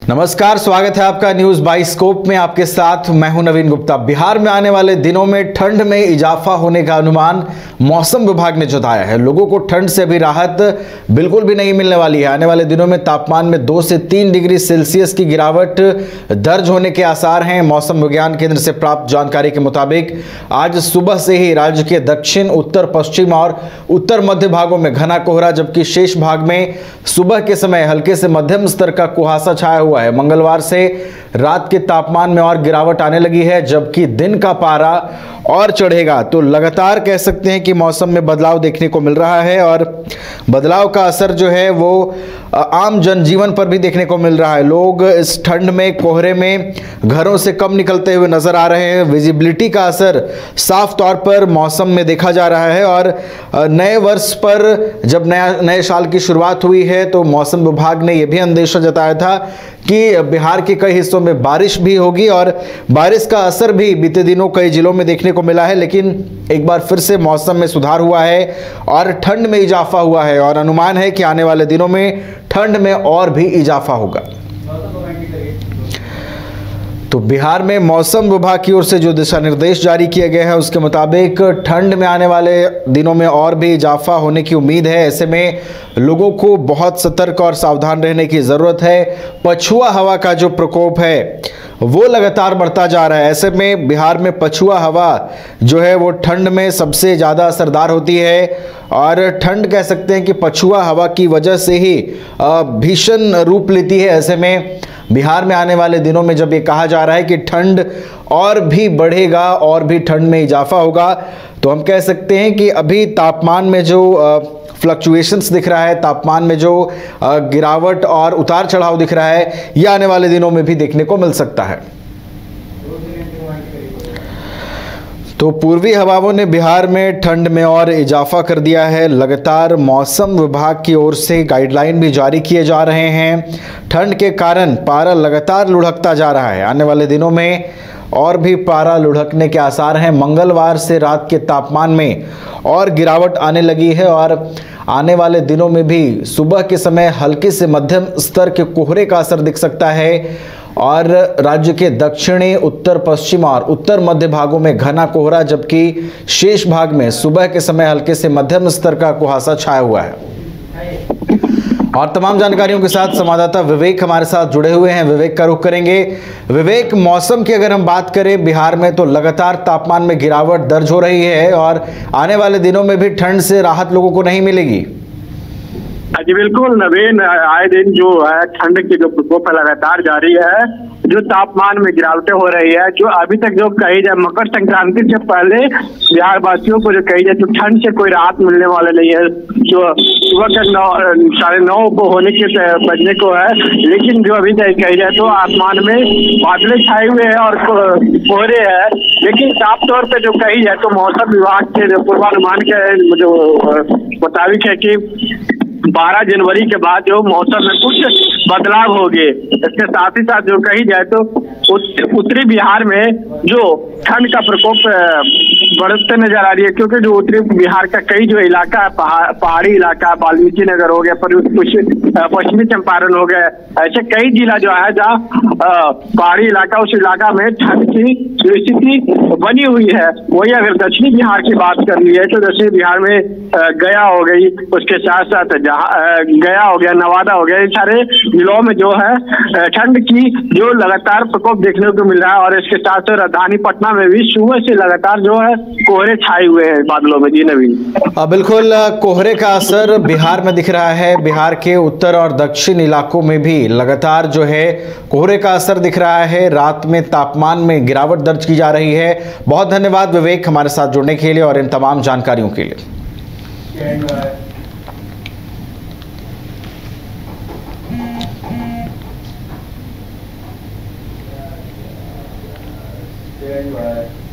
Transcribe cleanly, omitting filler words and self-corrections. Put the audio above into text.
नमस्कार, स्वागत है आपका न्यूज बाइस्कोप में। आपके साथ मैं हूं नवीन गुप्ता। बिहार में आने वाले दिनों में ठंड में इजाफा होने का अनुमान मौसम विभाग ने जताया है। लोगों को ठंड से अभी राहत बिल्कुल भी नहीं मिलने वाली है। आने वाले दिनों में तापमान में 2 से 3 डिग्री सेल्सियस की गिरावट दर्ज होने के आसार हैं। मौसम विज्ञान केंद्र से प्राप्त जानकारी के मुताबिक आज सुबह से ही राज्य के दक्षिण, उत्तर पश्चिम और उत्तर मध्य भागों में घना कोहरा, जबकि शेष भाग में सुबह के समय हल्के से मध्यम स्तर का कुहासा छाया हुआ है। मंगलवार से रात के तापमान में और गिरावट आने लगी है, जबकि दिन का पारा और चढ़ेगा। तो लगातार कह सकते हैं कि मौसम में बदलाव देखने को मिल रहा है और बदलाव का असर जो है वो आम जनजीवन पर भी देखने को मिल रहा है। लोग इस ठंड में, कोहरे में घरों से कम निकलते हुए नजर आ रहे हैं। विजिबिलिटी का असर साफ तौर पर मौसम में देखा जा रहा है और नए वर्ष पर जब नए साल की शुरुआत हुई है तो मौसम विभाग ने यह भी अंदेशा जताया था कि बिहार के कई हिस्सों में बारिश भी होगी और बारिश का असर भी बीते दिनों कई जिलों में देखने को मिला है। लेकिन एक बार फिर से मौसम में सुधार हुआ है और ठंड में इजाफा हुआ है और अनुमान है कि आने वाले दिनों में ठंड में और भी इजाफा होगा। तो बिहार में मौसम विभाग की ओर से जो दिशा निर्देश जारी किए गए हैं उसके मुताबिक ठंड में आने वाले दिनों में और भी इजाफा होने की उम्मीद है। ऐसे में लोगों को बहुत सतर्क और सावधान रहने की ज़रूरत है। पछुआ हवा का जो प्रकोप है वो लगातार बढ़ता जा रहा है। ऐसे में बिहार में पछुआ हवा जो है वो ठंड में सबसे ज़्यादा असरदार होती है और ठंड कह सकते हैं कि पछुआ हवा की वजह से ही भीषण रूप लेती है। ऐसे में बिहार में आने वाले दिनों में जब ये कहा जा रहा है कि ठंड और भी बढ़ेगा और भी ठंड में इजाफा होगा, तो हम कह सकते हैं कि अभी तापमान में जो फ्लक्चुएशंस दिख रहा है, तापमान में जो गिरावट और उतार चढ़ाव दिख रहा है, यह आने वाले दिनों में भी देखने को मिल सकता है। तो पूर्वी हवाओं ने बिहार में ठंड में और इजाफा कर दिया है। लगातार मौसम विभाग की ओर से गाइडलाइन भी जारी किए जा रहे हैं। ठंड के कारण पारा लगातार लुढ़कता जा रहा है। आने वाले दिनों में और भी पारा लुढ़कने के आसार हैं। मंगलवार से रात के तापमान में और गिरावट आने लगी है और आने वाले दिनों में भी सुबह के समय हल्के से मध्यम स्तर के कोहरे का असर दिख सकता है और राज्य के दक्षिणी, उत्तर पश्चिम और उत्तर मध्य भागों में घना कोहरा, जबकि शेष भाग में सुबह के समय हल्के से मध्यम स्तर का कुहासा छाया हुआ है। और तमाम जानकारियों के साथ संवाददाता विवेक हमारे साथ जुड़े हुए हैं। विवेक का रुख करेंगे। विवेक, मौसम की अगर हम बात करें बिहार में तो लगातार तापमान में गिरावट दर्ज हो रही है और आने वाले दिनों में भी ठंड से राहत लोगों को नहीं मिलेगी। जी बिल्कुल नवीन, आए दिन जो है ठंड की जो प्रकोप लगातार जारी है, जो तापमान में गिरावटें हो रही है, जो अभी तक जो कही जाए मकर संक्रांति से पहले बिहार वासियों को जो कही जाए तो ठंड से कोई राहत मिलने वाले नहीं है। जो सुबह का 9:30 को होने के बजने को है, लेकिन जो अभी तक कही जाए तो आसमान में बादल छाए हुए हैं और कोहरे है। लेकिन साफ तौर पर जो कही जाए तो मौसम विभाग के जो पूर्वानुमान के जो मुताबिक है कि 12 जनवरी के बाद जो मौसम में कुछ बदलाव हो गए। इसके साथ ही साथ जो कही जाए तो उत्तरी बिहार में जो ठंड का प्रकोप बढ़ते नजर आ रही है, क्योंकि जो उत्तरी बिहार का कई जो इलाका है, पहाड़ी इलाका, वाल्मीकि नगर हो गया, पश्चिमी चंपारण हो गया, ऐसे कई जिला जो है जहाँ पहाड़ी इलाका, उस इलाका में ठंड की स्थिति बनी हुई है। वही अगर दक्षिणी बिहार की बात कर ली है तो दक्षिणी बिहार में गया हो गई, उसके साथ साथ गया हो गया, नवादा हो गया, इन सारे जिलों में जो है ठंड की जो लगातार प्रकोप देखने को मिल रहा है। और इसके साथ साथ राजधानी पटना में भी सुबह से लगातार जो है कोहरे छाए हुए हैं बादलों में। जी नवीन, बिल्कुल कोहरे का असर बिहार में दिख रहा है। बिहार के उत्तर और दक्षिण इलाकों में भी लगातार जो है कोहरे का असर दिख रहा है। रात में तापमान में गिरावट दर्ज की जा रही है। बहुत धन्यवाद विवेक हमारे साथ जुड़ने के लिए और इन तमाम जानकारियों के लिए। Stand by.